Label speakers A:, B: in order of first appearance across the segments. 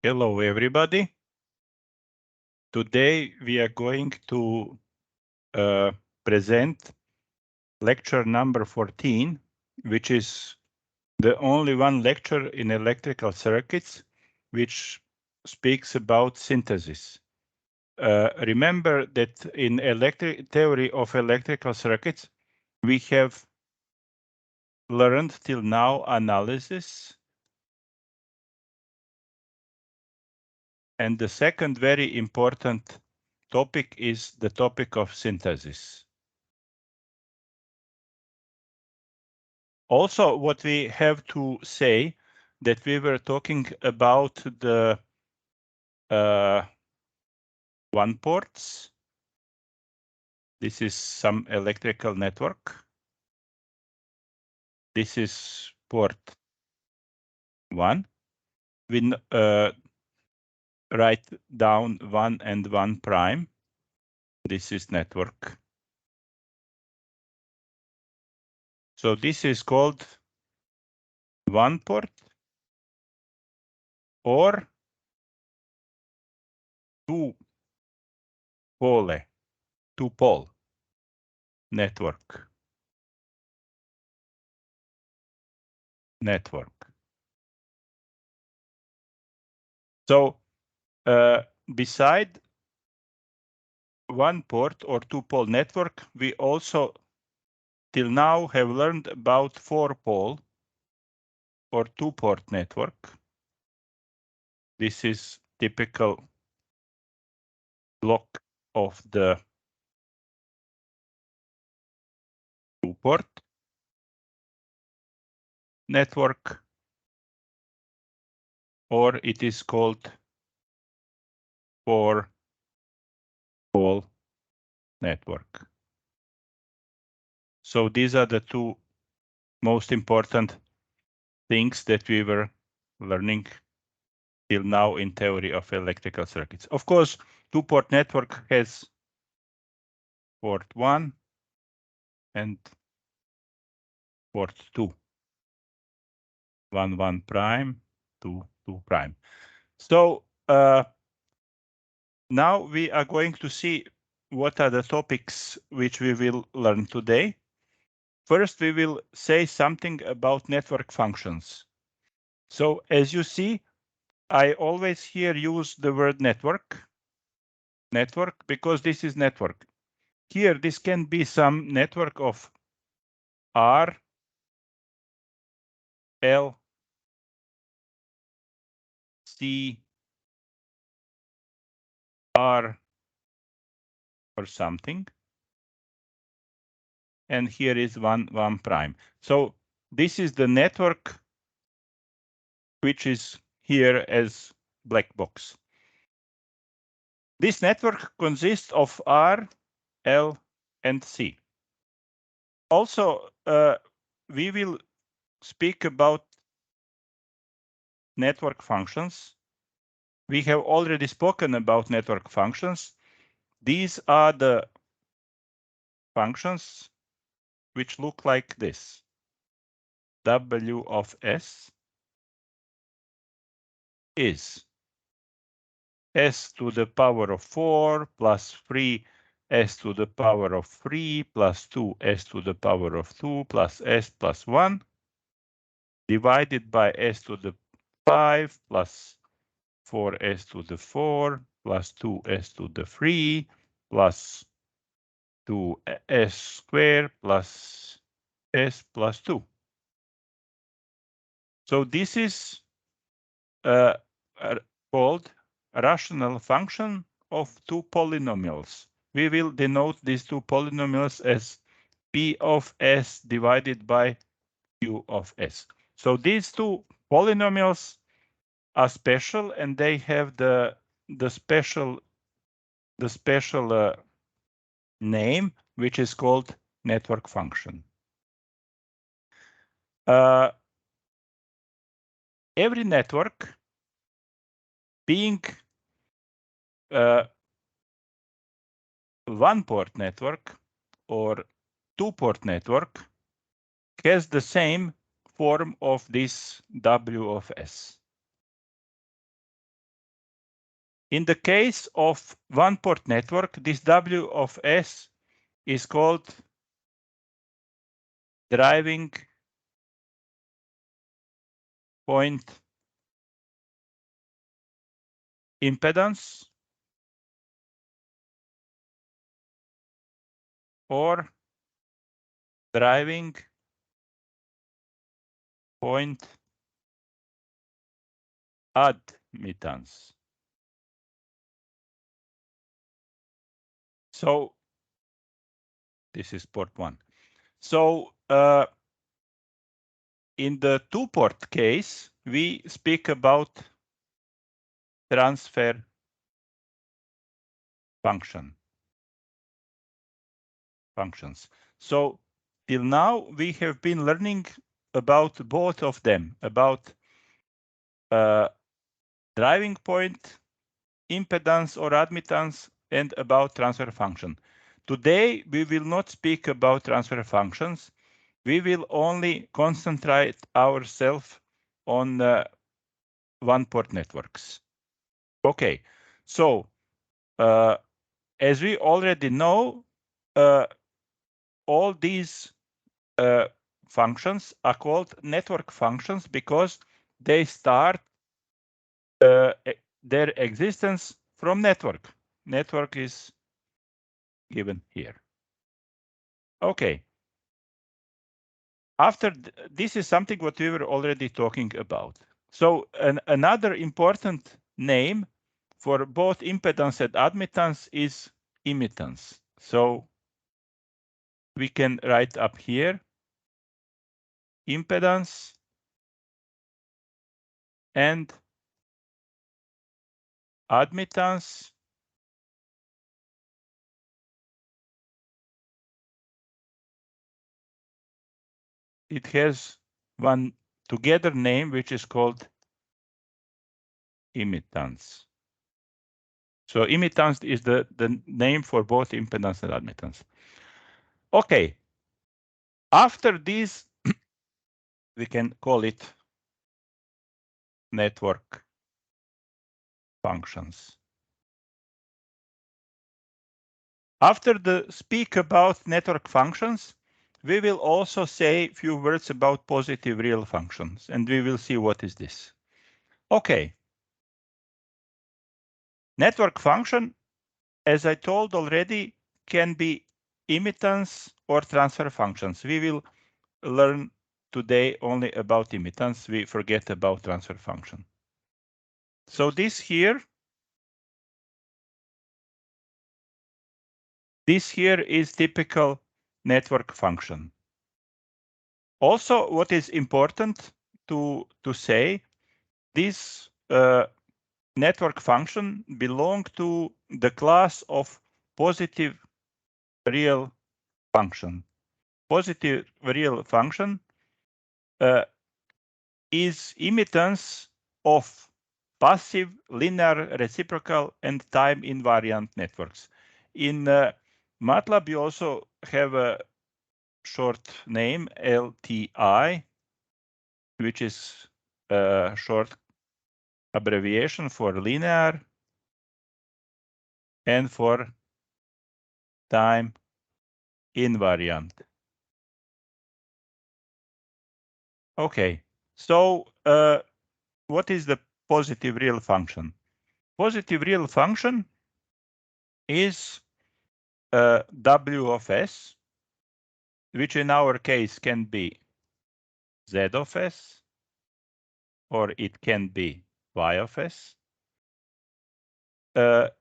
A: Hello, everybody. Today we are going to present lecture number 14, which is the only one lecture in electrical circuits which speaks about synthesis. Remember that in theory of electrical circuits, we have learned till now analysis. And the second very important topic is the topic of synthesis. Also, what we have to say that we were talking about the one ports. This is some electrical network. This is port 1. We write down 1 and 1 prime. This is network. So this is called one port or two pole network. So beside one port or two pole network, we also till now have learned about 4-pole or 2-port network. This is typical block of the 2-port network, or it is called 4-pole network. So these are the two most important things that we were learning till now in theory of electrical circuits. Of course, 2-port network has port 1 and port 2. 1, 1 prime, 2, 2 prime. So now we are going to see what are the topics which we will learn today. First, we will say something about network functions. So as you see, I always here use the word network because this is network. Here, this can be some network of R, L, C, R, or something. And here is 1, 1 prime. So this is the network which is here as black box. This network consists of R, L, and C. Also, we will speak about network functions. We have already spoken about network functions. These are the functions which look like this. W of S is S to the power of 4 plus 3 S to the power of 3 plus 2 S to the power of 2 plus S plus 1 divided by S to the 5 plus 4S to the 4 plus 2S to the 3 plus 2S squared plus S plus 2. So this is called a rational function of two polynomials. We will denote these two polynomials as P of S divided by Q of S. So these two polynomials are special and they have the special name, which is called network function. Every network being one-port network or two-port network has the same form of this W of S. In the case of one-port network, this W of S is called driving point impedance or driving point admittance. So this is port 1. So in the two-port case, we speak about transfer functions. So till now, we have been learning about both of them, about driving point impedance or admittance and about transfer function. Today, we will not speak about transfer functions. We will only concentrate ourselves on one-port networks. Okay, so as we already know, all these functions are called network functions because they start their existence from network. Network is given here. Okay. After this is something what we were already talking about. So another important name for both impedance and admittance is immittance. So we can write up here impedance and admittance. It has one together name which is called immittance. So immittance is the name for both impedance and admittance. Okay. After this, we can call it network functions. After the speak about network functions, we will also say a few words about positive real functions, and we will see what is this. Okay. Network function, as I told already, can be immittance or transfer functions. We will learn today only about immittance. We forget about transfer function. So this here is typical network function. Also, what is important to say, this network function belongs to the class of positive real function. Positive real function is immittance of passive, linear, reciprocal, and time invariant networks. In MATLAB, you also have a short name, LTI, which is a short abbreviation for linear and for time invariant. Okay, so what is the positive real function? Positive real function is W of S, which in our case can be Z of S, or it can be Y of S. It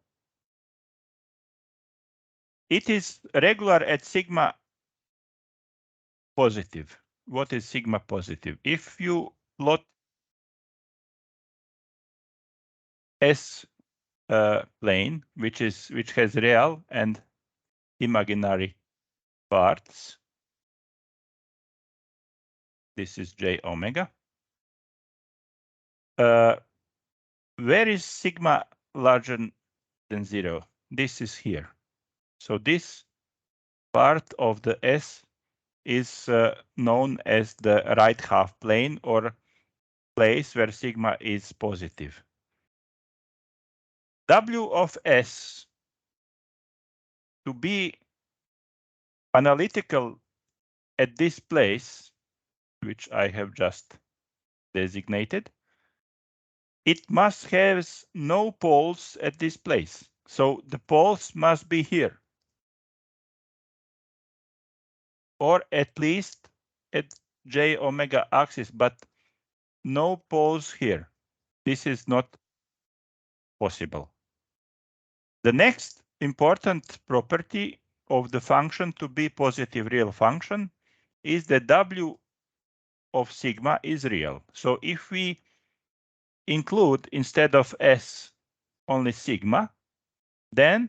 A: is regular at sigma positive. What is sigma positive? If you plot S plane, which has real and imaginary parts, this is J omega. Where is sigma larger than 0? This is here. So this part of the S is known as the right half plane, or place where sigma is positive. W of S to be analytical at this place, which I have just designated, it must have no poles at this place. So the poles must be here, or at least at J omega axis, but no poles here. This is not possible. The next important property of the function to be positive real function is that W of sigma is real. So if we include instead of S only sigma, then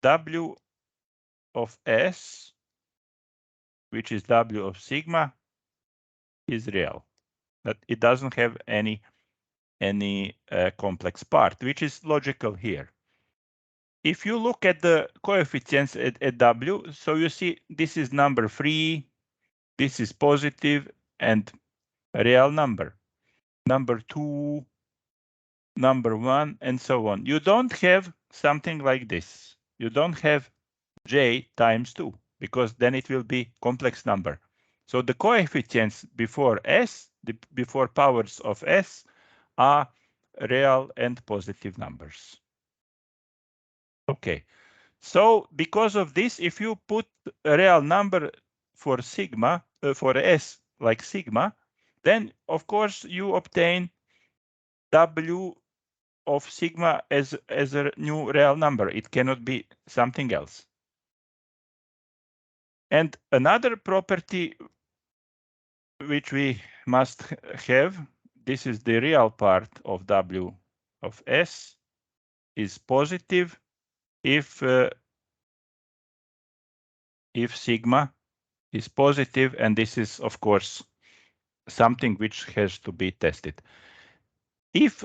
A: W of S, which is W of sigma, is real. But it doesn't have any complex part, which is logical here. If you look at the coefficients at W, so you see this is number 3, this is positive and a real number. Number 2, number 1, and so on. You don't have something like this. You don't have J times 2, because then it will be complex number. So the coefficients before S, before powers of S, are real and positive numbers. Okay, so because of this, if you put a real number for sigma, for S like sigma, then of course you obtain W of sigma as a new real number. It cannot be something else. And another property which we must have, this is the real part of W of S, is positive if sigma is positive, and this is of course something which has to be tested. If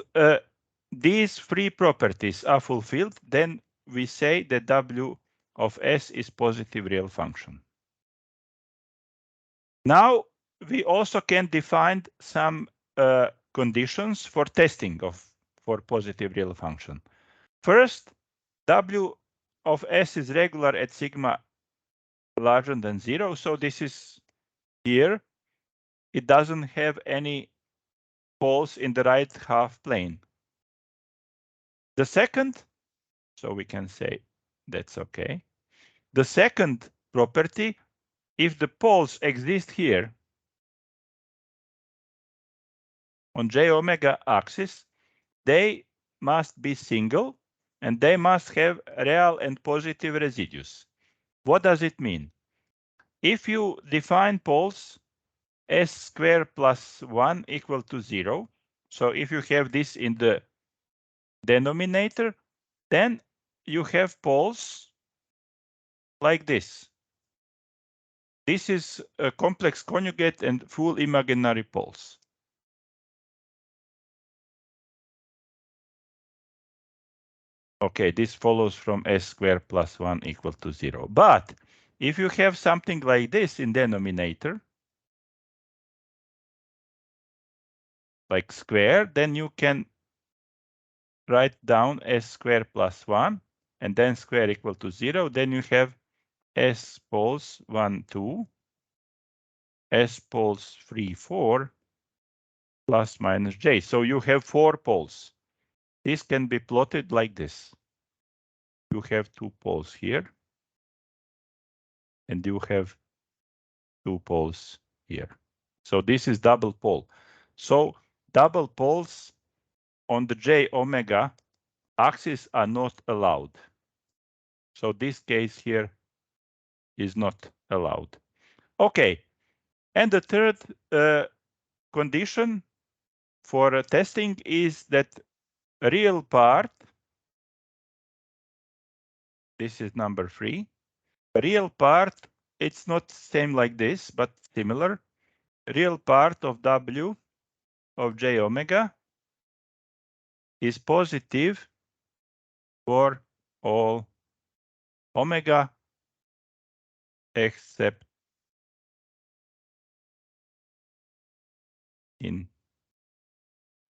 A: these three properties are fulfilled, then we say that W of S is positive real function. Now we also can define some conditions for testing for positive real function. First, W of S is regular at sigma larger than 0, so this is here. It doesn't have any poles in the right half plane. The second, so we can say that's okay. The second property, if the poles exist here on J omega axis, they must be single and they must have real and positive residues. What does it mean? If you define poles S squared plus 1 equal to 0, so if you have this in the denominator, then you have poles like this. This is a complex conjugate and full imaginary poles. Okay, this follows from S squared plus 1 equal to 0. But if you have something like this in denominator, like square, then you can write down S squared plus 1 and then square equal to 0. Then you have S poles 1, 2, S poles 3, 4, plus minus J. So you have 4 poles. This can be plotted like this. You have 2 poles here, and you have 2 poles here. So this is double pole. So double poles on the J omega axis are not allowed. So this case here is not allowed. Okay, and the third condition for testing is that real part, this is number 3, real part, it's not same like this, but similar. Real part of W of J omega is positive for all omega except in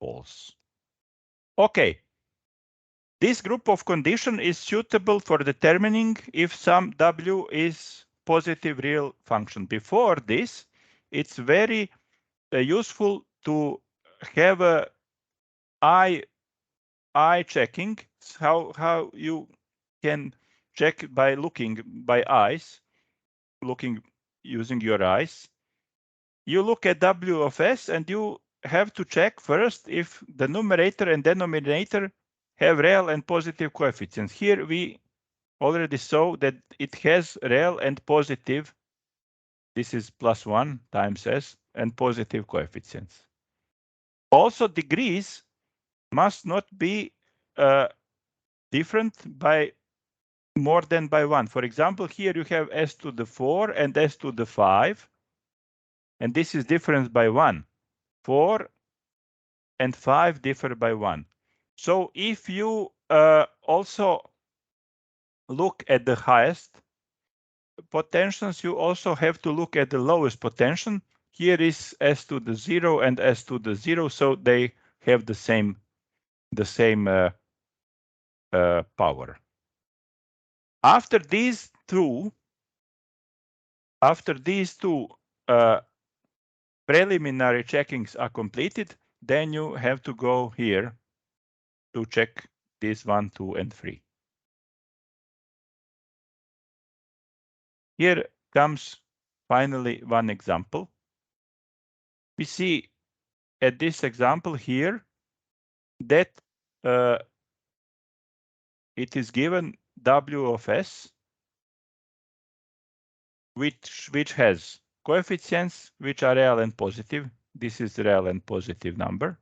A: poles. Okay, This group of condition is suitable for determining if some W is positive real function. Before this, it's very useful to have a eye checking, how you can check by looking by eyes, looking using your eyes. You look at W of S and you have to check first if the numerator and denominator have real and positive coefficients. Here we already saw that it has real and positive. This is +1 times S and positive coefficients. Also, degrees must not be different by more than by 1. For example, here you have S to the 4 and S to the 5. And this is difference by 1. 4 and 5 differ by 1. So if you also look at the highest potentials, you also have to look at the lowest potential. Here is S to the 0 and S to the 0, so they have the same power. After these two preliminary checkings are completed, then you have to go here to check this 1, 2, and 3. Here comes finally one example. We see at this example here that it is given W of S, which has coefficients which are real and positive. This is real and positive number.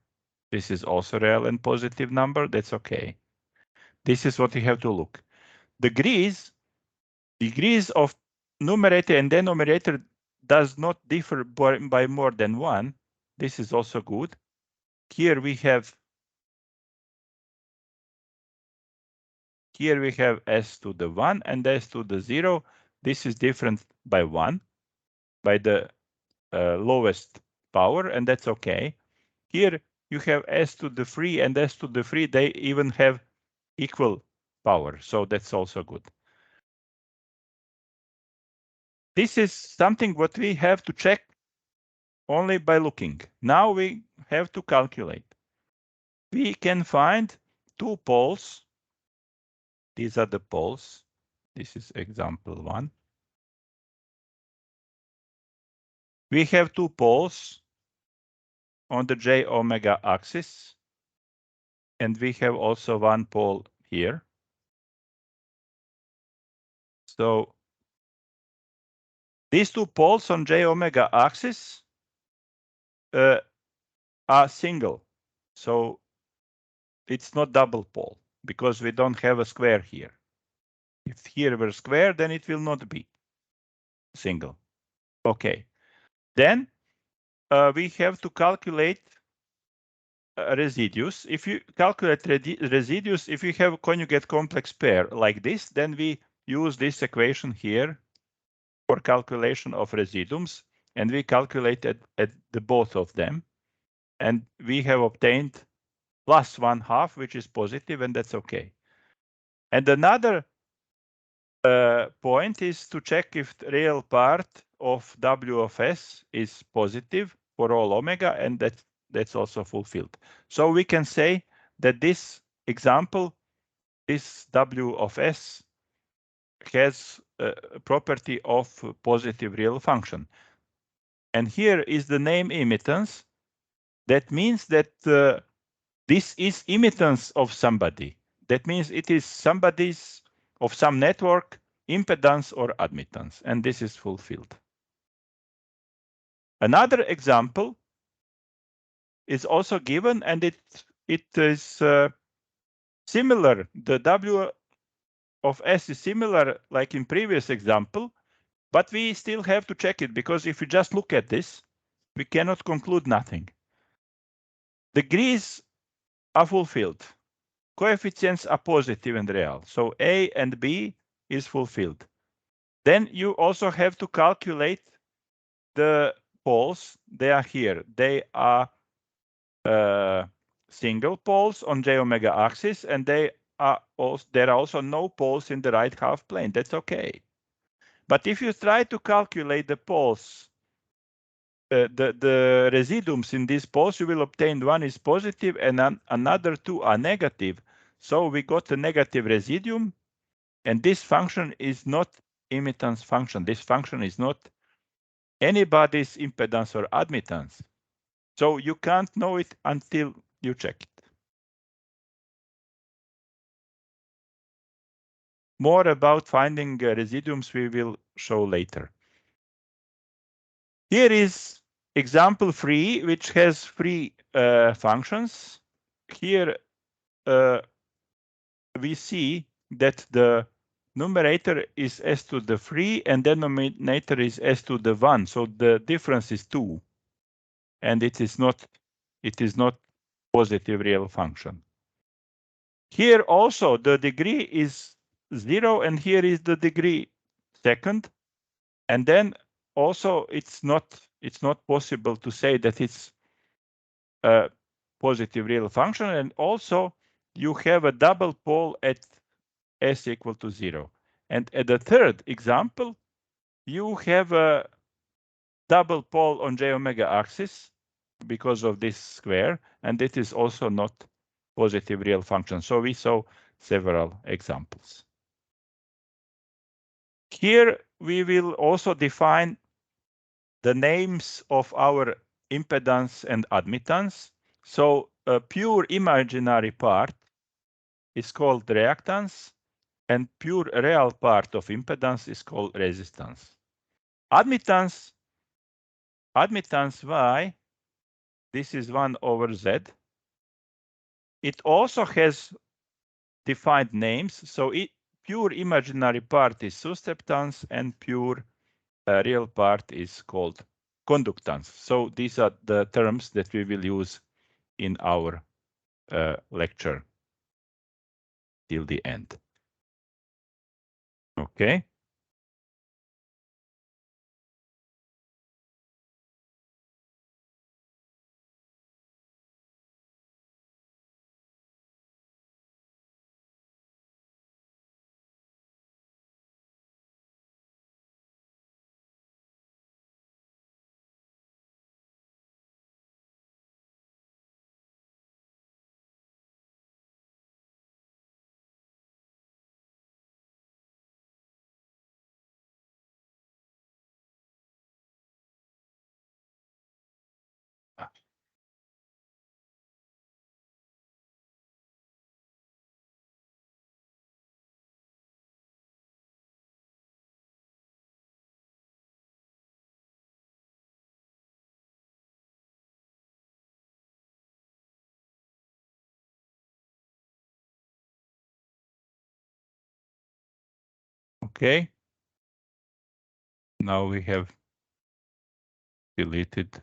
A: This is also real and positive number. That's okay. This is what you have to look. Degrees of numerator and denominator does not differ by more than 1. This is also good. Here we have S to the 1 and S to the 0. This is different by 1, by the lowest power, and that's okay. Here you have S to the 3 and S to the 3. They even have equal power, so that's also good. This is something what we have to check only by looking. Now we have to calculate. We can find two poles. These are the poles. This is example 1. We have two poles on the J omega axis, and we have also one pole here. So these two poles on J omega axis are single. So it's not double pole because we don't have a square here. If here were square, then it will not be single. Okay. Then we have to calculate residues. If you calculate residues, if you have a conjugate complex pair like this, then we use this equation here for calculation of residuums, and we calculated at the both of them, and we have obtained +1/2, which is positive, and that's okay. And another point is to check if the real part of W of S is positive for all omega, and that's also fulfilled. So we can say that this example, this W of S, has a property of positive real function. And here is the name immitance. That means that this is immitance of somebody. That means it is somebody's of some network impedance or admittance, and this is fulfilled. Another example is also given, and it is similar. The W of S is similar like in previous example, but we still have to check it, because if you just look at this, we cannot conclude nothing. Degrees are fulfilled. Coefficients are positive and real. So A and B is fulfilled. Then you also have to calculate the poles. They are here. They are single poles on J omega axis, and they there are also no poles in the right half plane. That's okay. But if you try to calculate the poles, the residuums in these poles, you will obtain one is positive and another two are negative. So we got a negative residuum, and this function is not immitance function. This function is not anybody's impedance or admittance. So you can't know it until you check it. More about finding residuums we will show later. Here is example 3, which has 3 functions. Here we see that the numerator is s to the 3 and denominator is s to the 1. So the difference is 2. And it is not positive real function. Here also the degree is 0 and here is the degree second. And then also it's not possible to say that it's a positive real function. And also you have a double pole at s equal to 0. And at the third example, you have a double pole on j omega axis because of this square, and it is also not positive real function. So we saw several examples. Here we will also define the names of our impedance and admittance. So a pure imaginary part is called reactance, and pure real part of impedance is called resistance. Admittance y, this is 1 over z. It also has defined names. So pure imaginary part is susceptance and pure real part is called conductance. So these are the terms that we will use in our lecture till the end. Okay. Okay. Now we have deleted.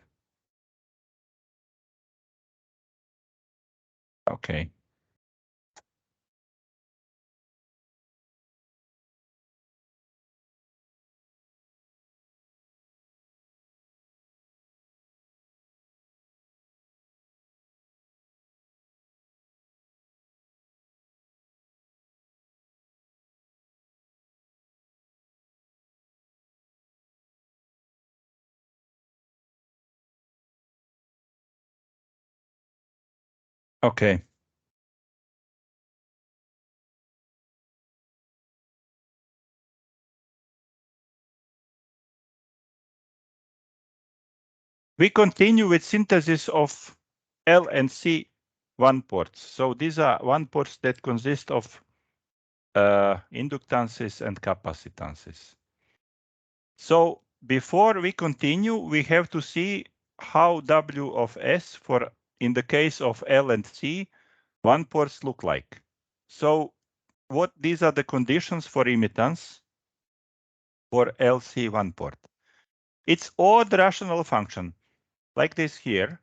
A: Okay. Okay. We continue with synthesis of L and C one-ports. So these are one-ports that consist of inductances and capacitances. So before we continue, we have to see how W of S in the case of L and C one-ports look like. So these are the conditions for immitance for LC one-port. It's odd rational function, like this here.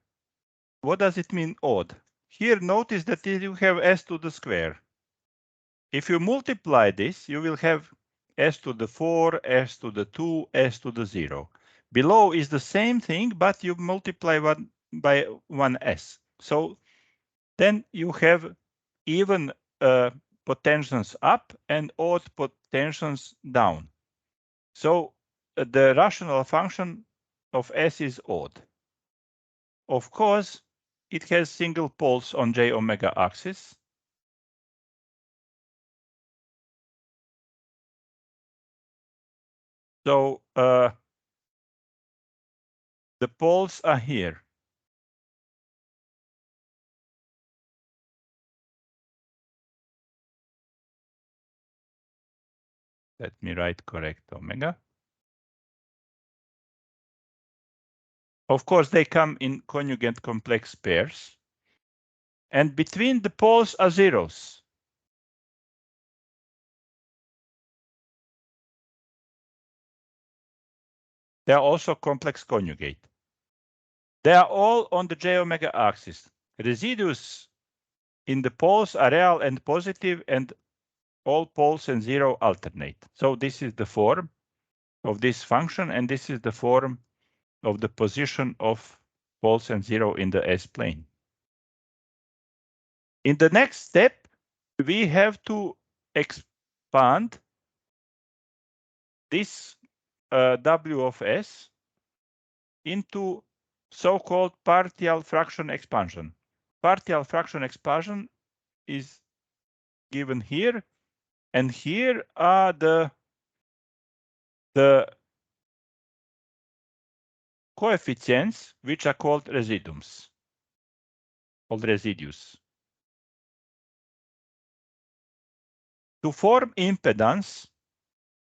A: What does it mean odd? Here notice that you have s to the square. If you multiply this, you will have s to the 4, s to the 2, s to the 0. Below is the same thing, but you multiply by 1s. So then you have even potentials up and odd potentials down. So the rational function of S is odd. Of course, it has single poles on j omega axis. So the poles are here. Let me write correct omega. Of course, they come in conjugate complex pairs. And between the poles are zeros. They are also complex conjugate. They are all on the j omega axis. Residues in the poles are real and positive, and all poles and zero alternate. So this is the form of this function, and this is the form of the position of poles and zero in the S-plane. In the next step, we have to expand this W of S into so-called partial fraction expansion. Partial fraction expansion is given here, and here are the coefficients which are called residues. To form impedance,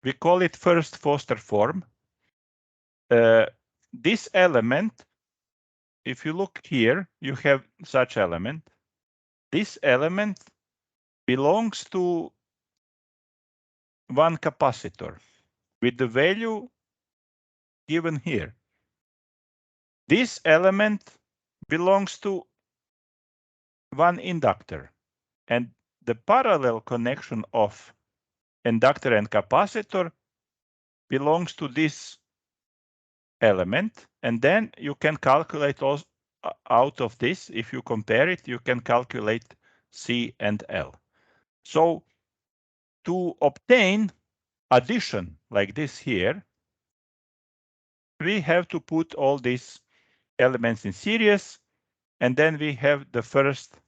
A: we call it first Foster form. This element, if you look here, you have such element. This element belongs to one capacitor with the value given here. This element belongs to one inductor, and the parallel connection of inductor and capacitor belongs to this element, and then you can calculate also out of this. If you compare it, you can calculate C and L. So to obtain addition like this here, we have to put all these elements in series, and then we have the first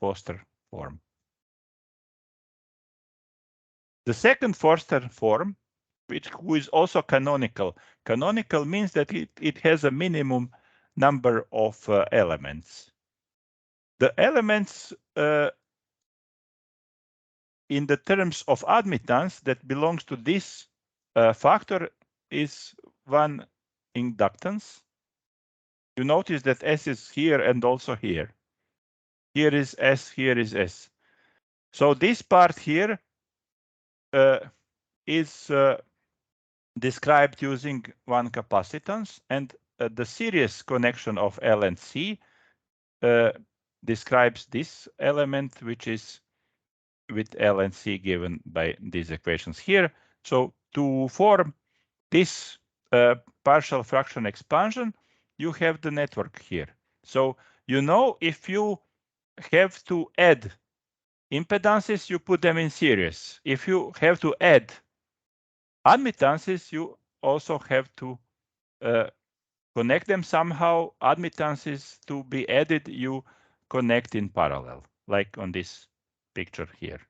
A: Foster form. The second Foster form, who is also canonical. Canonical means that it has a minimum number of elements. The elements in the terms of admittance that belongs to this factor is one inductance. You notice that S is here and also here. Here is S, here is S. So this part here is described using one capacitance, and the series connection of L and C describes this element, which is with L and C given by these equations here. So to form this partial fraction expansion, you have the network here. So you know, if you have to add impedances, you put them in series. If you have to add admittances, you also have to connect them somehow. Admittances to be added, you connect in parallel, like on this picture here.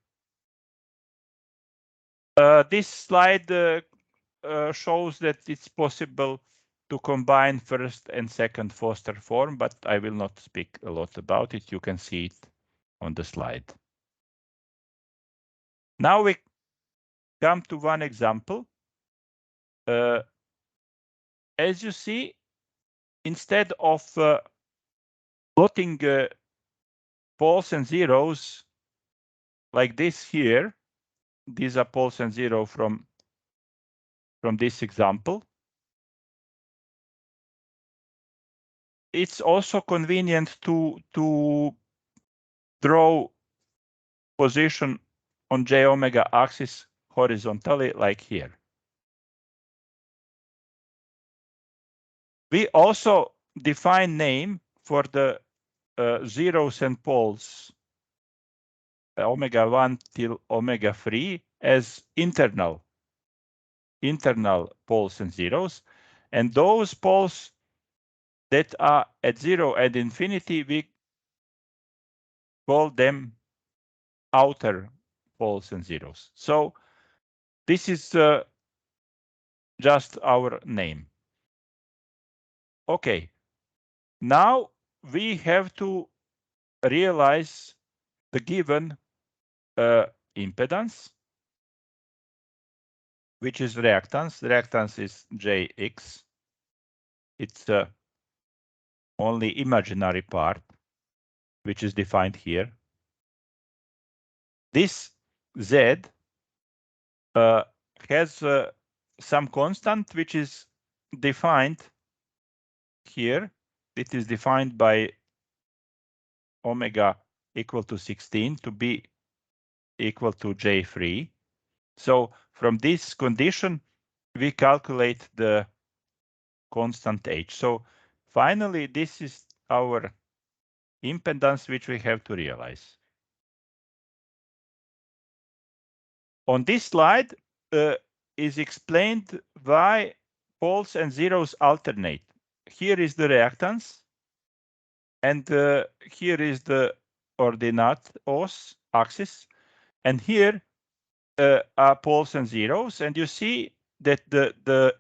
A: This slide shows that it's possible to combine first and second Foster form, but I will not speak a lot about it. You can see it on the slide. Now we come to one example. As you see, instead of plotting poles and zeros like this here, these are poles and zero from this example. It's also convenient to draw position on j omega axis horizontally, like here. We also define name for the zeros and poles omega 1 till omega 3 as internal poles and zeros, and those poles that are at 0 and infinity, we call them outer poles and zeros. So this is just our name. Okay, now we have to realize the given impedance, which is reactance. Reactance is Jx. It's only imaginary part, which is defined here. This Z has some constant, which is defined here. It is defined by omega equal to 16 to be equal to J3. So from this condition, we calculate the constant H. So finally, this is our impedance, which we have to realize. On this slide is explained why poles and zeros alternate. Here is the reactance, and here is the ordinate axis, and here are poles and zeros, and you see that the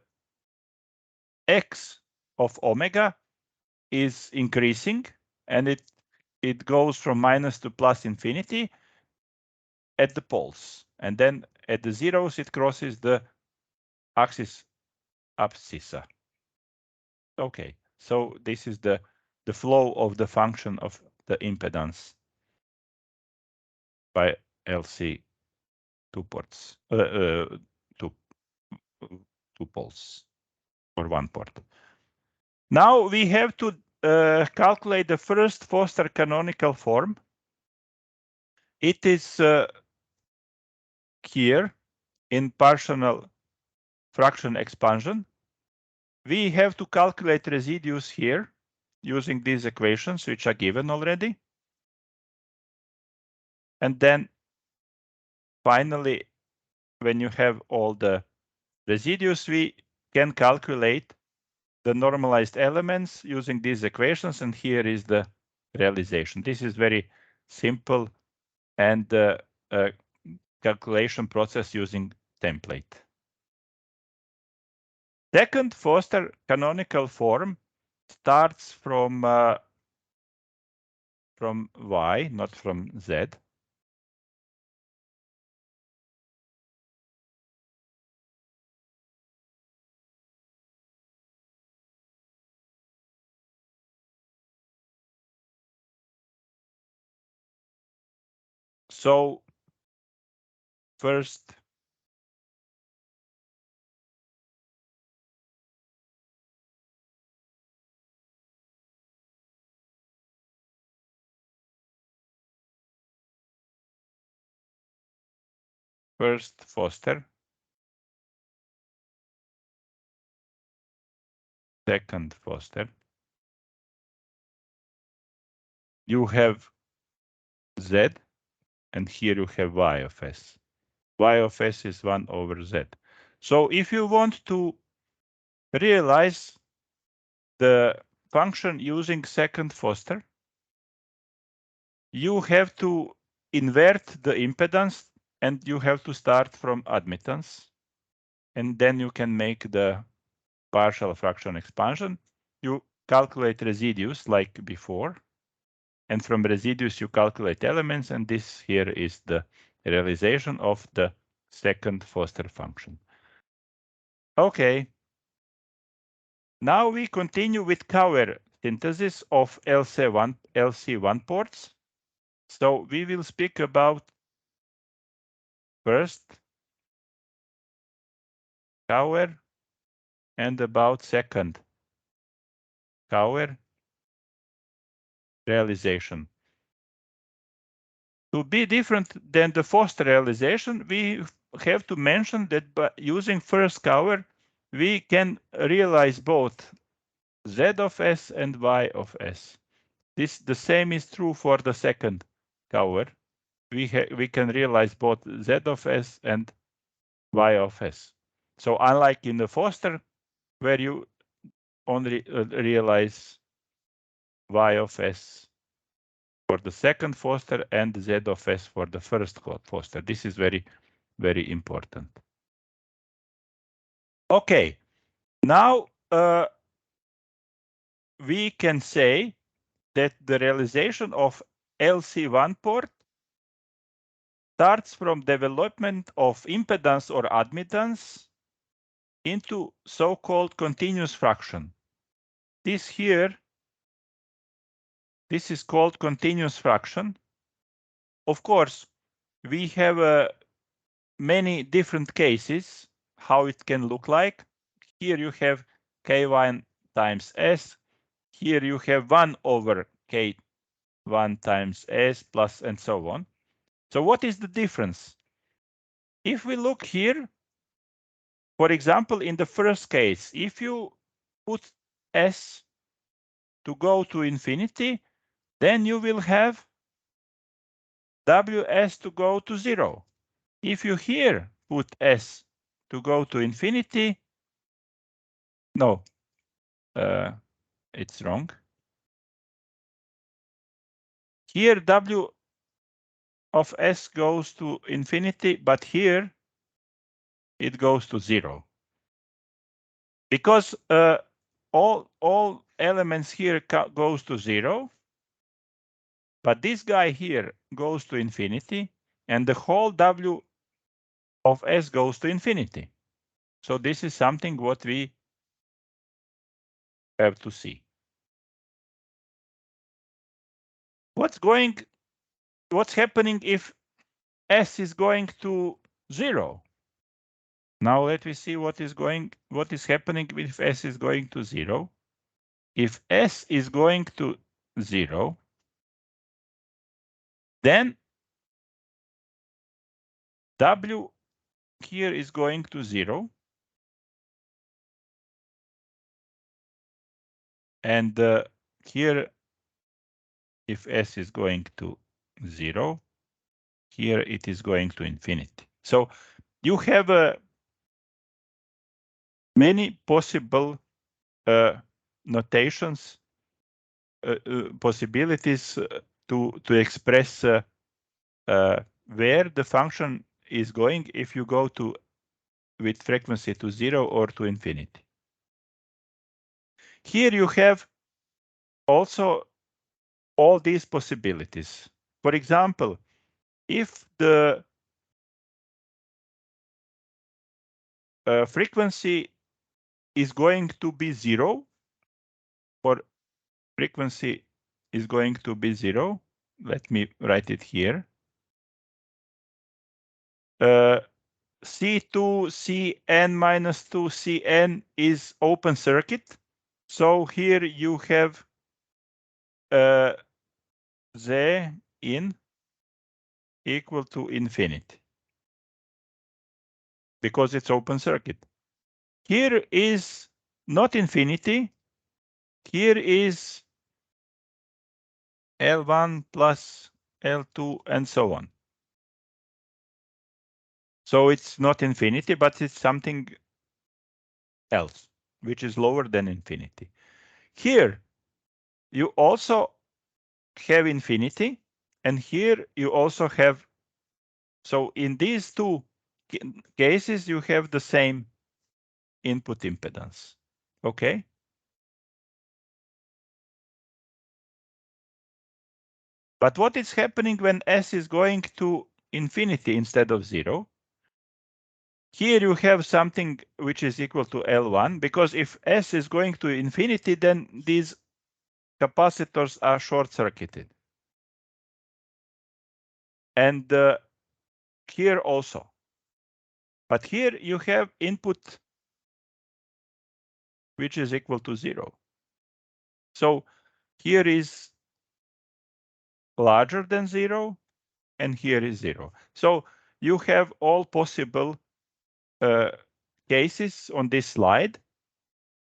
A: x of omega is increasing, and it goes from minus to plus infinity at the poles, and then at the zeros it crosses the axis abscissa. Okay, so this is the flow of the function of the impedance by LC two ports, two poles or one port. Now we have to calculate the first Foster canonical form. It is here in partial fraction expansion. We have to calculate residues here using these equations, which are given already. And then finally, when you have all the residues, we can calculate the normalized elements using these equations, and here is the realization. This is very simple and calculation process using template. Second Foster canonical form starts from Y, not from Z. So first, Foster, second Foster. You have Z, and here you have Y of S. Y of S is 1 over Z. So if you want to realize the function using second Foster, you have to invert the impedance, and you have to start from admittance, and then you can make the partial fraction expansion. You calculate residues like before, and from residues you calculate elements, and this here is the realization of the second Foster function. Okay. Now we continue with cover synthesis of LC1 ports. So we will speak about first cover and about second cover realization. To be different than the Foster realization, we have to mention that by using first cover, we can realize both Z of S and Y of S. The same is true for the second cover. we can realize both z of s and y of s. So unlike in the Foster, where you only realize y of s for the second Foster and z of s for the first Foster. This is very, very important. Okay, now we can say that the realization of LC1 port starts from development of impedance or admittance into so-called continuous fraction. This is called continuous fraction. Of course, we have many different cases how it can look like. Here you have K1 times S. Here you have 1 over K1 times S plus and so on. So what is the difference? If we look here, for example, in the first case, if you put S to go to infinity, then you will have Ws to go to 0. If you here put S to go to infinity, no, it's wrong. Here W of S goes to infinity, but here it goes to 0. Because all elements here goes to 0, but this guy here goes to infinity, and the whole W of S goes to infinity. So this is something what we have to see. What's happening if S is going to 0? Now let me see what is happening if S is going to 0. If S is going to 0, then W here is going to 0. And here, if S is going to 0, here it is going to infinity. So you have many possible notations, possibilities to express where the function is going if you go with frequency to 0 or to infinity. Here you have also all these possibilities. For example, if the frequency is going to be 0, or frequency is going to be 0, let me write it here. C2, Cn minus 2, Cn is open circuit. So here you have Z in equal to infinity, because it's open circuit. Here is not infinity. Here is L1 plus L2 and so on. So it's not infinity, but it's something else, which is lower than infinity. Here, you also have infinity, and here you also have, so in these two cases, you have the same input impedance, okay? But what is happening when S is going to infinity instead of 0? Here you have something which is equal to L1, because if S is going to infinity, then these capacitors are short-circuited. And here also. But here you have input which is equal to 0. So here is larger than 0, and here is 0. So you have all possible cases on this slide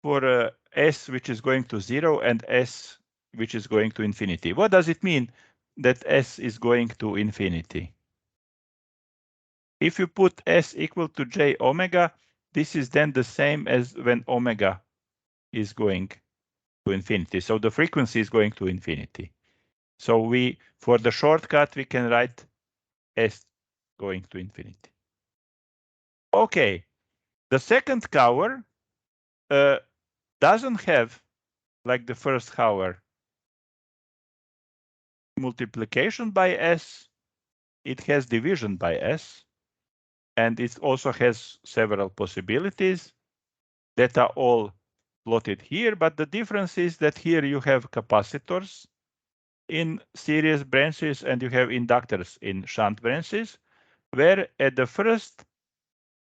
A: for S which is going to 0 and S which is going to infinity. What does it mean that S is going to infinity? If you put S equal to J omega, this is then the same as when omega is going to infinity. So the frequency is going to infinity. So for the shortcut, we can write S going to infinity. Okay, the second cover doesn't have, like the first cover, multiplication by S. It has division by S. And it also has several possibilities that are all plotted here. But the difference is that here you have capacitors in series branches and you have inductors in shunt branches, where at the first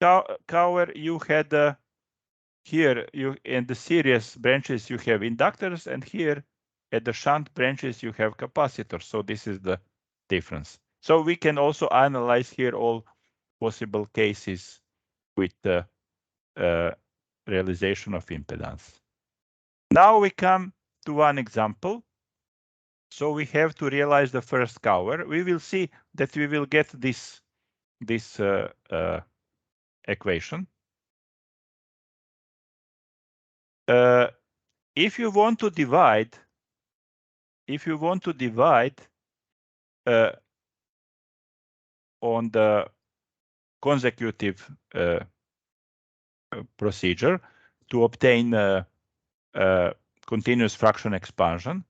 A: cover you had here in the series branches you have inductors, and here at the shunt branches you have capacitors. So this is the difference. So we can also analyze here all possible cases with the realization of impedance. Now we come to one example. So we have to realize the first cover. We will see that we will get this equation. If you want to divide, on the consecutive procedure to obtain continuous fraction expansion,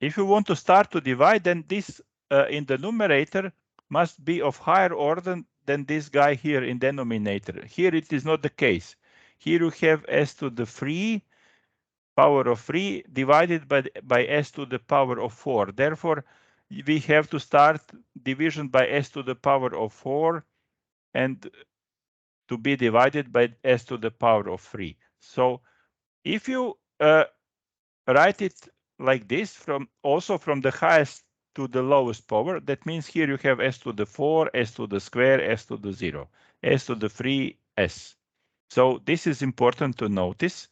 A: if you want to start to divide, then this in the numerator must be of higher order than this guy here in denominator. Here it is not the case. Here you have s to the 3 power of 3 divided by s to the power of 4. Therefore, we have to start division by s to the power of 4 and to be divided by s to the power of 3. So if you write it like this, also from the highest to the lowest power, that means here you have s to the 4, s to the square, s to the 0, s to the 3, s. So this is important to notice.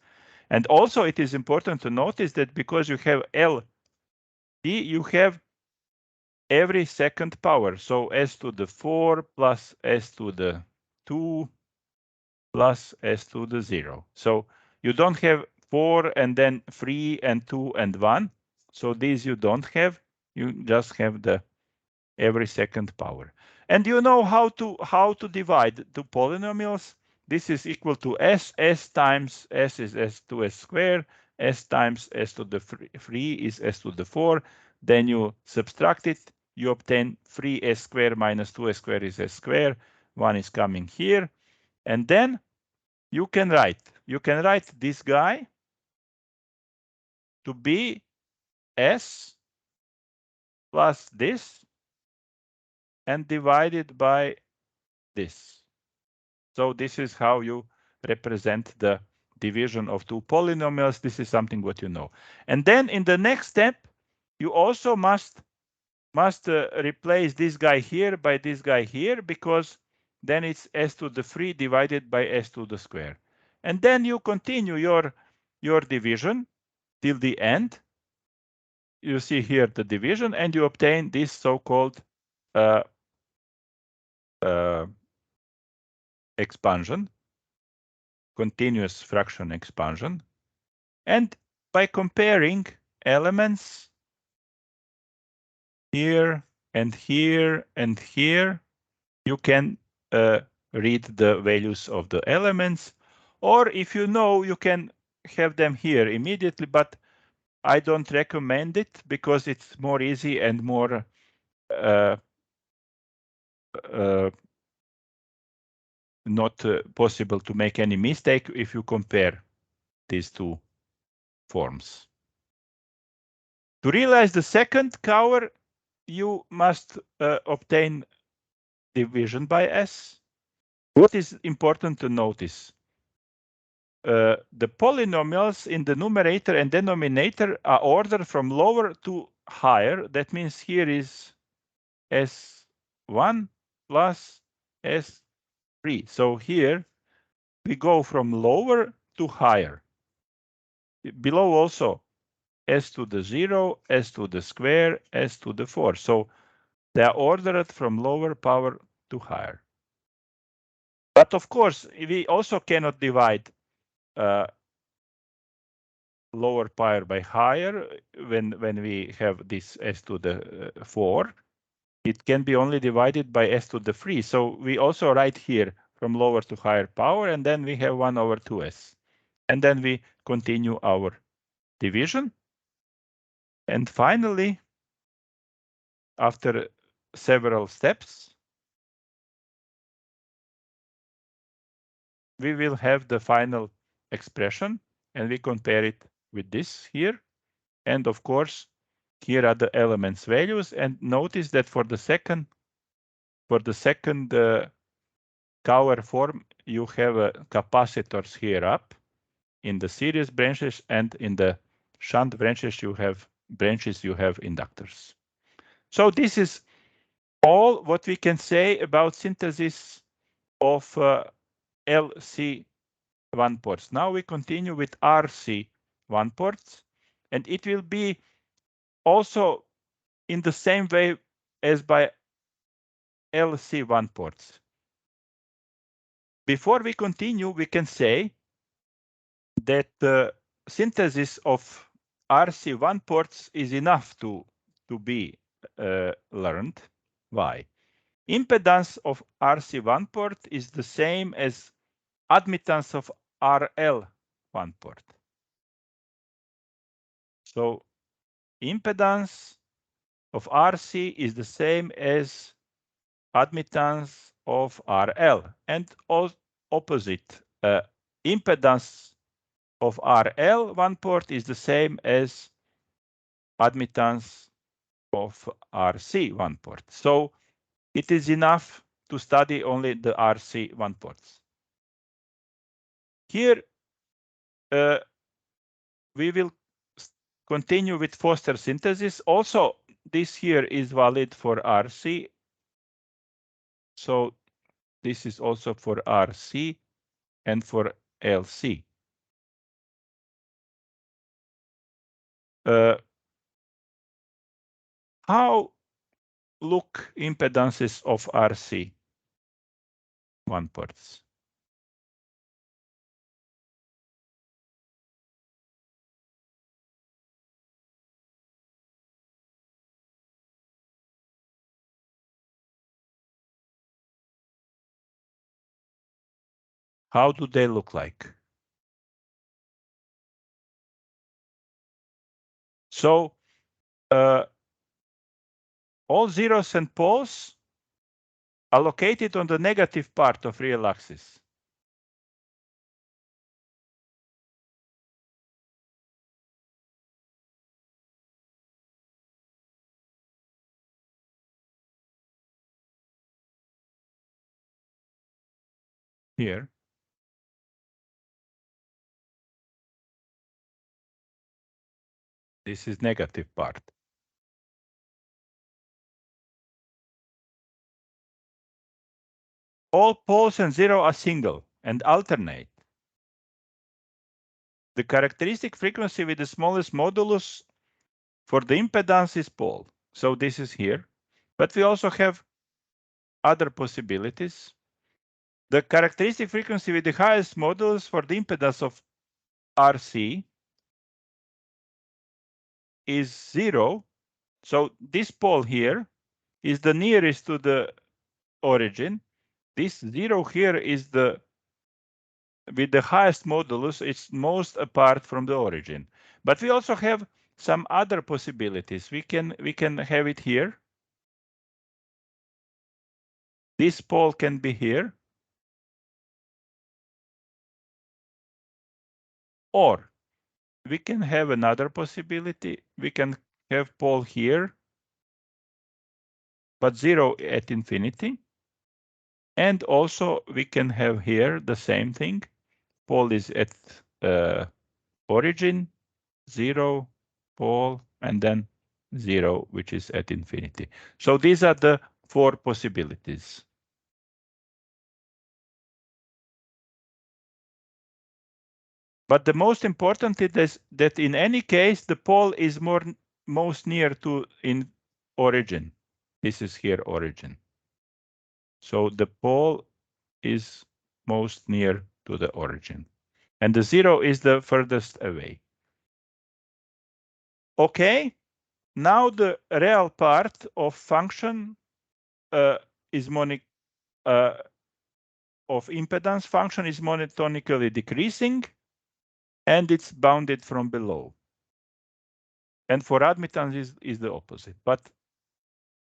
A: And also it is important to notice that because you have LD, you have every second power. So s to the 4 plus s to the 2 plus s to the 0. So you don't have 4 and then 3 and 2 and 1. So these you don't have. You just have the every second power. And you know how to divide two polynomials. This is equal to s. S times s is s to s squared. S times s to the 3 is s to the 4. Then you subtract it. You obtain 3s squared minus 2s squared is s squared. 1 is coming here. And then you can write this guy to be s plus this and divided by this. So this is how you represent the division of two polynomials. This is something what you know. And then in the next step, you also must replace this guy here by this guy here, because then it's s to the 3 divided by s to the square. And then you continue your division till the end. You see here the division, and you obtain this so-called expansion, continuous fraction expansion. And by comparing elements here and here and here, you can read the values of the elements. Or if you know, you can have them here immediately, but I don't recommend it because it's more easy and more not possible to make any mistake if you compare these two forms. To realize the second cover, you must obtain division by s. What is important to notice? The polynomials in the numerator and denominator are ordered from lower to higher. That means here is s1 plus s3. So here we go from lower to higher. Below also s to the 0, s to the square, s to the 4. So they are ordered from lower power to higher. But of course, we also cannot divide lower power by higher when we have this s to the 4. It can be only divided by s to the 3. So we also write here from lower to higher power, and then we have 1 over 2s. And then we continue our division. And finally, after several steps, we will have the final expression, and we compare it with this here. And of course, here are the elements values. And notice that for the second cover form, you have capacitors here up in the series branches, and in the shunt branches you have inductors. So this is all what we can say about synthesis of LC one ports. Now we continue with RC one ports, and it will be also in the same way as by LC one ports. Before we continue, we can say that the synthesis of RC one ports is enough to be learned. Why? Impedance of RC one port is the same as admittance of RL one port. So impedance of RC is the same as admittance of RL, and opposite, impedance of RL one port is the same as admittance of RC one port. So it is enough to study only the RC one ports. Here we will continue with Foster synthesis. Also, this here is valid for RC. So this is also for RC and for LC. How look impedances of RC one ports? How do they look like? So all zeros and poles are located on the negative part of real axis. Here. This is negative part. All poles and zero are single and alternate. The characteristic frequency with the smallest modulus for the impedance is pole. So this is here, but we also have other possibilities. The characteristic frequency with the highest modulus for the impedance of RC is 0. So this pole here is the nearest to the origin. This 0 here is the with the highest modulus, it's most apart from the origin. But we also have some other possibilities. We can have it here. This pole can be here. Or we can have another possibility. We can have pole here, but 0 at infinity. And also we can have here the same thing. Pole is at origin, 0, pole, and then 0, which is at infinity. So these are the 4 possibilities. But the most important is that in any case, the pole is most near to in origin. This is here origin. So the pole is most near to the origin. And the 0 is the furthest away. Okay, now the real part of function is of impedance function is monotonically decreasing, and it's bounded from below. And for admittance is the opposite. But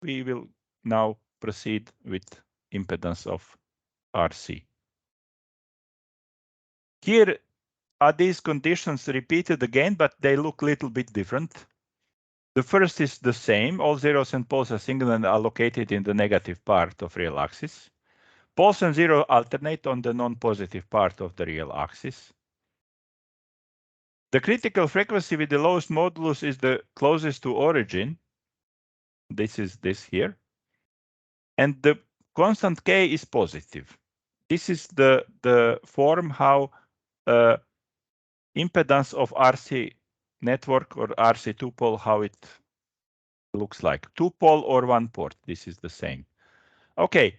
A: we will now proceed with impedance of RC. Here are these conditions repeated again, but they look a little bit different. The first is the same. All zeros and poles are single and are located in the negative part of real axis. Poles and zero alternate on the non-positive part of the real axis. The critical frequency with the lowest modulus is the closest to origin. This is this here. And the constant k is positive. This is the form how impedance of RC network or RC two-pole, how it looks like. Two-pole or one port, this is the same. Okay,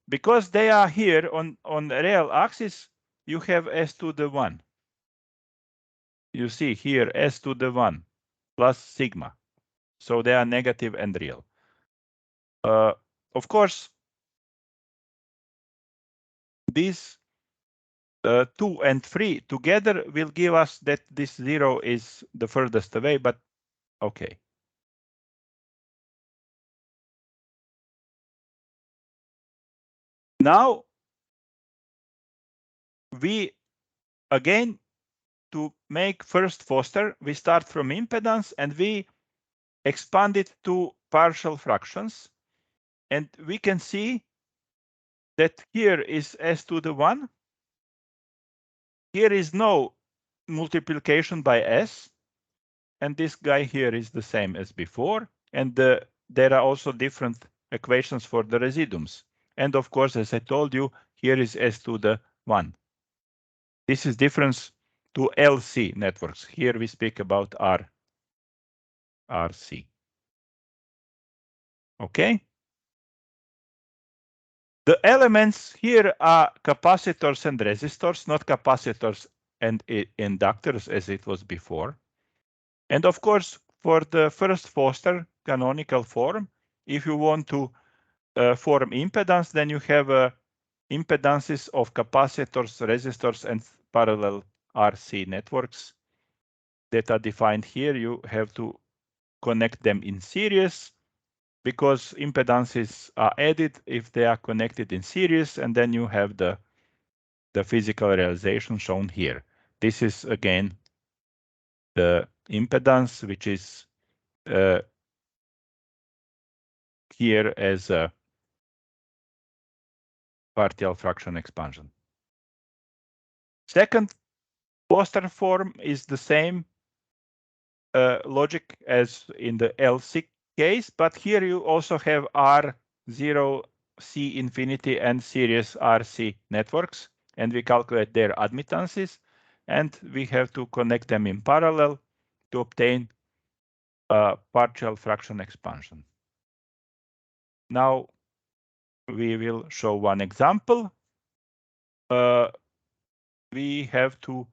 A: because they are here on the real axis, you have s to the 1. You see here s to the 1 plus sigma. So they are negative and real. Of course, these 2 and 3 together will give us that this 0 is the furthest away, but okay. Now, we again, to make first Foster, we start from impedance and we expand it to partial fractions. And we can see that here is s to the 1. Here is no multiplication by s. And this guy here is the same as before. And there are also different equations for the residuums. And of course, as I told you, here is s to the 1. This is difference to LC networks. Here we speak about RC. Okay. The elements here are capacitors and resistors, not capacitors and inductors as it was before. And of course, for the first Foster canonical form, if you want to form impedance, then you have impedances of capacitors, resistors, and parallel RC networks that are defined here. You have to connect them in series because impedances are added if they are connected in series, and then you have the physical realization shown here. This is again the impedance, which is here as a partial fraction expansion. Second Foster form is the same logic as in the LC case, but here you also have R0, C infinity, and series RC networks, and we calculate their admittances, and we have to connect them in parallel to obtain a partial fraction expansion. Now we will show one example. We have to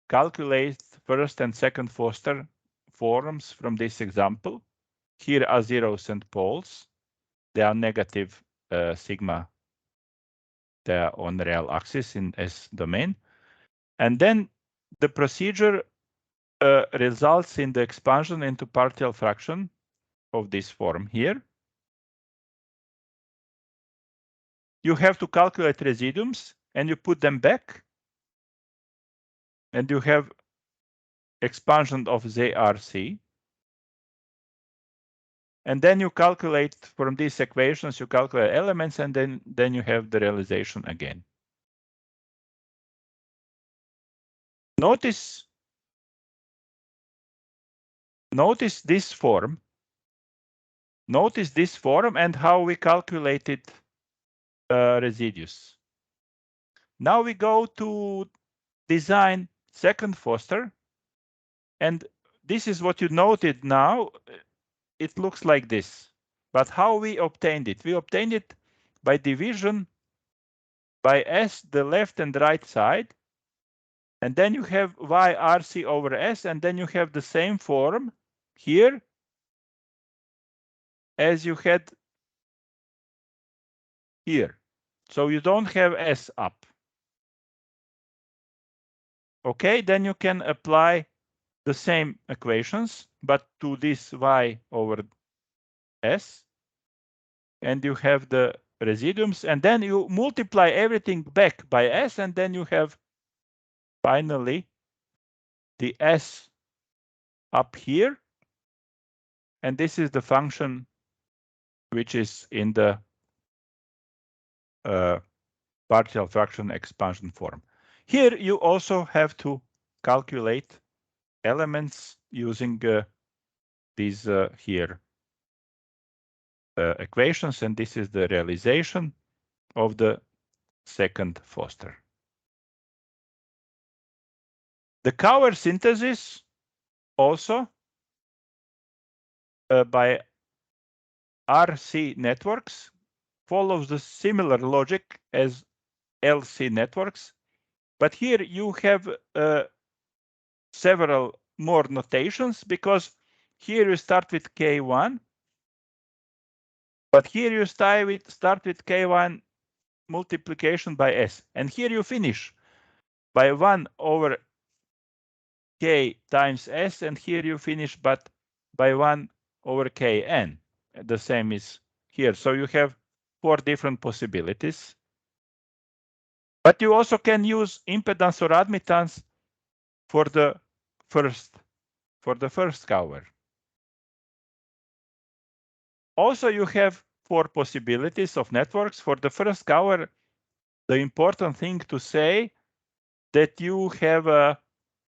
A: calculate first and second Foster forms from this example. Here are zeros and poles. They are negative sigma. They are on the real axis in S domain. And then the procedure results in the expansion into partial fraction of this form here. You have to calculate residuums and you put them back. And you have expansion of ZRC. And then you calculate from these equations, you calculate elements, and then you have the realization again. Notice this form. Notice this form and how we calculated residues. Now we go to design second Foster. And this is what you noted now. It looks like this. But how we obtained it? We obtained it by division by S the left and right side. And then you have y RC over S, and then you have the same form here as you had here. So you don't have S up. Okay, then you can apply the same equations, but to this y over S, and you have the residuums, and then you multiply everything back by S, and then you have finally the S up here, and this is the function which is in the partial fraction expansion form. Here you also have to calculate elements using these here equations, and this is the realization of the second Foster. The Cauer synthesis also by RC networks follows the similar logic as LC networks, but here you have several more notations, because here you start with K1, but here you start with K1 multiplication by S, and here you finish by 1 over K times S, and here you finish but by 1 over Kn. The same is here. So you have 4 different possibilities. But you also can use impedance or admittance for the first Cauer. Also, you have 4 possibilities of networks. For the first Cauer, the important thing to say that you have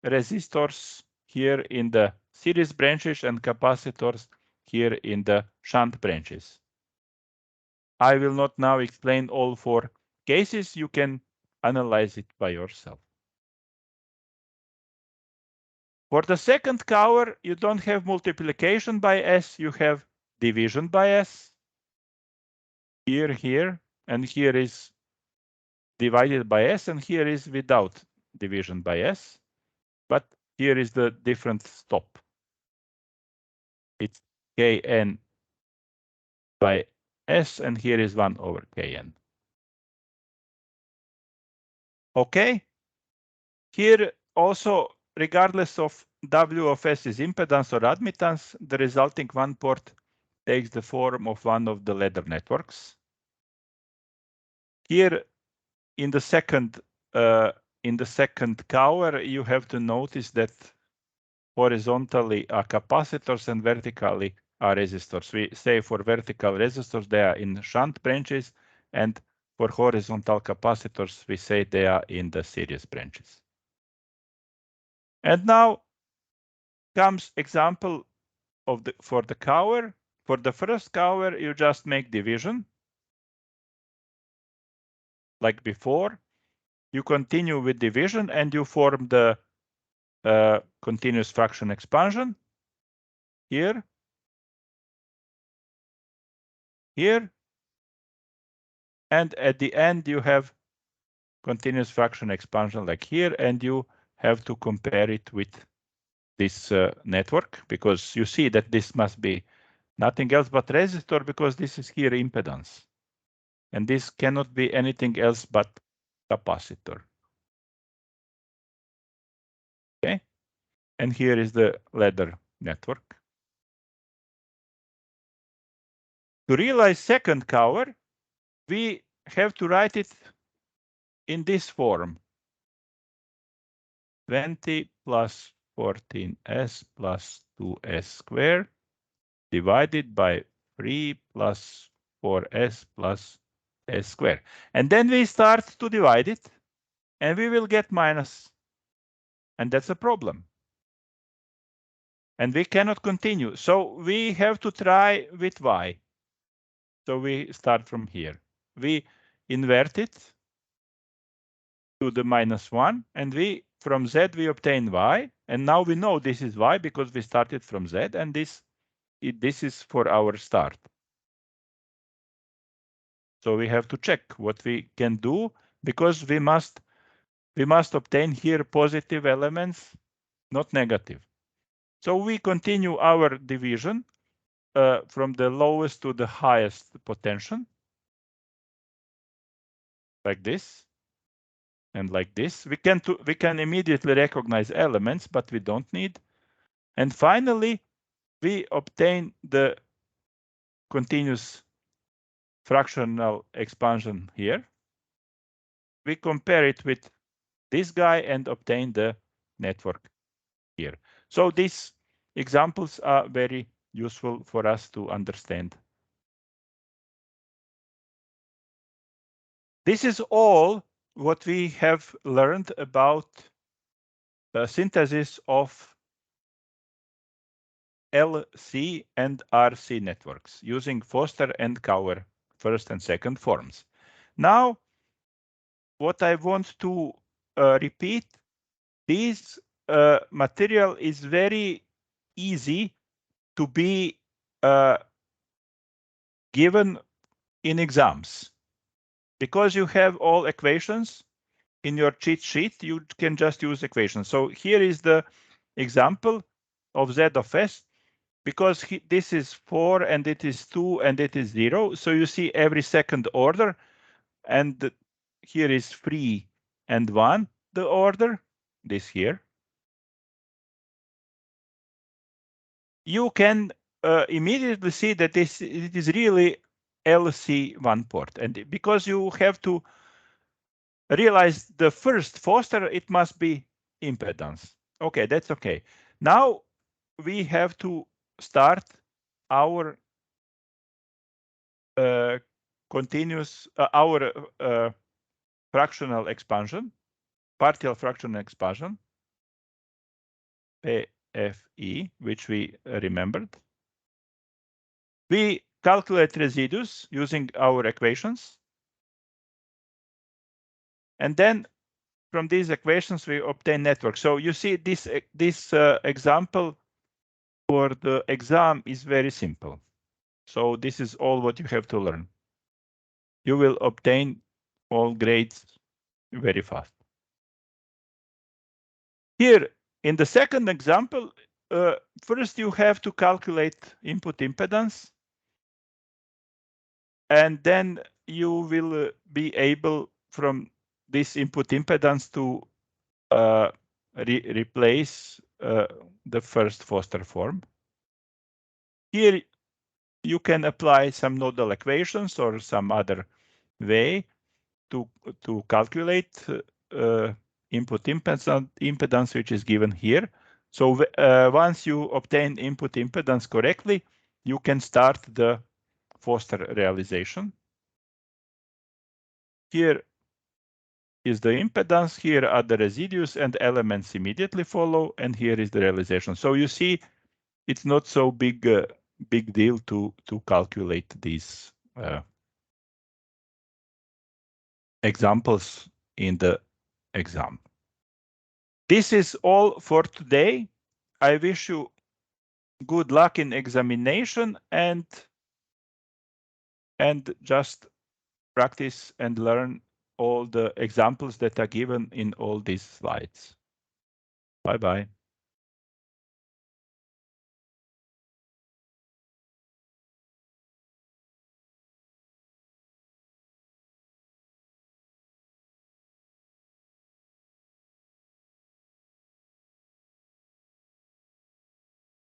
A: resistors here in the series branches and capacitors here in the shunt branches. I will not now explain all 4 cases. You can analyze it by yourself. For the second Cauer, you don't have multiplication by S, you have division by S. Here, and here is divided by S, and here is without division by S. But here is the different stop. It's Kn by S, and here is 1 over Kn. Okay. Here also, regardless of W of S is impedance or admittance, the resulting one port takes the form of one of the ladder networks. Here in the second Cauer, you have to notice that horizontally are capacitors and vertically are resistors. We say for vertical resistors they are in shunt branches, and for horizontal capacitors we say they are in the series branches. And now comes example for the Cauer. For the first Cauer, you just make division like before. You continue with division and you form the continuous fraction expansion here, and at the end you have continuous fraction expansion like here, and you have to compare it with this network, because you see that this must be nothing else but resistor, because this is here impedance, and this cannot be anything else but capacitor. Okay, and here is the ladder network. To realize second Cauer, we have to write it in this form: 20 plus 14s plus 2s squared divided by 3 plus 4s plus s squared. And then we start to divide it, and we will get minus. And that's a problem. And we cannot continue. So we have to try with y. So we start from here. We invert it to the -1, and from z we obtain y. And now we know this is y because we started from z, and this is for our start. So we have to check what we can do because we must obtain here positive elements, not negative. So we continue our division from the lowest to the highest potential, like this and like this. We can immediately recognize elements, but we don't need. And finally, we obtain the continuous fractional expansion here. We compare it with this guy and obtain the network here. So these examples are very useful for us to understand. This is all what we have learned about the synthesis of LC and RC networks using Foster and Cower first and second forms. Now, what I want to repeat, this material is very easy to be given in exams. Because you have all equations in your cheat sheet, you can just use equations. So here is the example of Z of S. Because this is 4 and it is 2 and it is 0. So you see every second order. And here is 3 and 1, the order, this here. You can immediately see that it is really LC1 port. And because you have to realize the first Foster, it must be impedance. Okay, that's okay. Now we have to start our continuous, fractional expansion, partial fractional expansion, PFE, which we remembered. We calculate residues using our equations. And then from these equations, we obtain network. So you see this example for the exam is very simple. So this is all what you have to learn. You will obtain all grades very fast. Here, in the second example, first you have to calculate input impedance. And then you will be able from this input impedance to replace the first Foster form. Here you can apply some nodal equations or some other way to calculate input impedance, which is given here. So once you obtain input impedance correctly, you can start the Foster realization. Here is the impedance, here are the residues and elements immediately follow, and here is the realization. So you see, it's not so big deal to calculate these examples in the exam. This is all for today. I wish you good luck in examination and just practice and learn all the examples that are given in all these slides. Bye-bye.